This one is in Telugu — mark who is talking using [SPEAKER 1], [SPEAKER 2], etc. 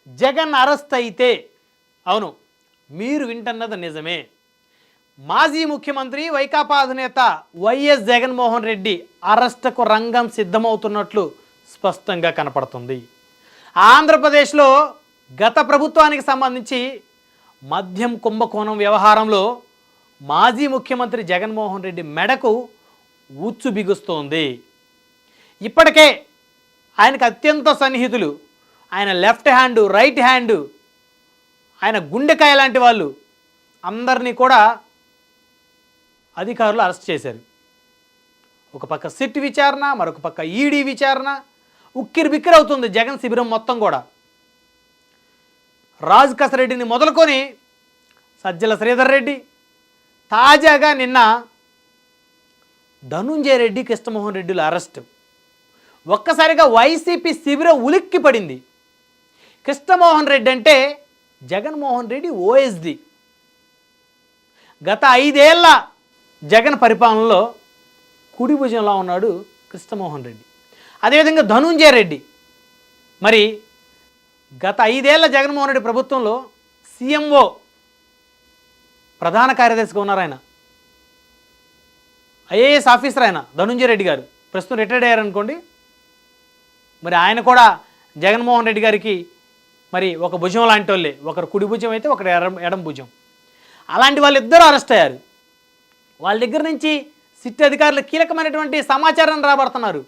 [SPEAKER 1] జగన్ అరెస్ట్ అయితే అవును మీరు వింటున్నది నిజమే. మాజీ ముఖ్యమంత్రి వైకాపా అధినేత వైఎస్ జగన్మోహన్ రెడ్డి అరెస్టుకు రంగం సిద్ధమవుతున్నట్లు స్పష్టంగా కనపడుతుంది. ఆంధ్రప్రదేశ్లో గత ప్రభుత్వానికి సంబంధించి మద్యం కుంభకోణం వ్యవహారంలో మాజీ ముఖ్యమంత్రి జగన్మోహన్ రెడ్డి మెడకు ఉచ్చు బిగుస్తోంది. ఇప్పటికే ఆయనకు అత్యంత సన్నిహితులు, ఆయన లెఫ్ట్ హ్యాండ్, రైట్ హ్యాండ్, ఆయన గుండెకాయ లాంటి వాళ్ళు అందరినీ కూడా అధికారులు అరెస్ట్ చేశారు. ఒక పక్క సిట్ విచారణ, మరొక పక్క ఈడీ విచారణ, ఉక్కిరి బిక్కిరి అవుతుంది జగన్ శిబిరం మొత్తం కూడా. రాజ్ కసరెడ్డిని మొదలుకొని సజ్జల శ్రీధర్ రెడ్డి, తాజాగా నిన్న ధనుంజయ రెడ్డి, కృష్ణమోహన్ రెడ్డిల అరెస్ట్. ఒక్కసారిగా వైసీపీ శిబిరం ఉలిక్కి పడింది. కృష్ణమోహన్ రెడ్డి అంటే జగన్మోహన్ రెడ్డి ఓఎస్డి. గత 5 ఏళ్ల జగన్ పరిపాలనలో కుడి భుజంలో ఉన్నాడు కృష్ణమోహన్ రెడ్డి. అదేవిధంగా ధనుంజయ రెడ్డి మరి గత 5 ఏళ్ల జగన్మోహన్ రెడ్డి ప్రభుత్వంలో సీఎంఓ ప్రధాన కార్యదర్శిగా ఉన్నారు. ఆయన ఐఏఎస్ ఆఫీసర్ ఆయన ధనుంజయ రెడ్డి గారు, ప్రస్తుతం రిటైర్డ్ అయ్యారనుకోండి. మరి ఆయన కూడా జగన్మోహన్ రెడ్డి గారికి మరి ఒక భుజం లాంటి వాళ్ళే, ఒకరు కుడి భుజం అయితే ఒకరు ఎడం భుజం. అలాంటి వాళ్ళిద్దరూ అరెస్ట్ అయ్యారు. వాళ్ళ దగ్గర నుంచి సిట్ అధికారులు కీలకమైనటువంటి సమాచారాన్ని రాబడుతున్నారు.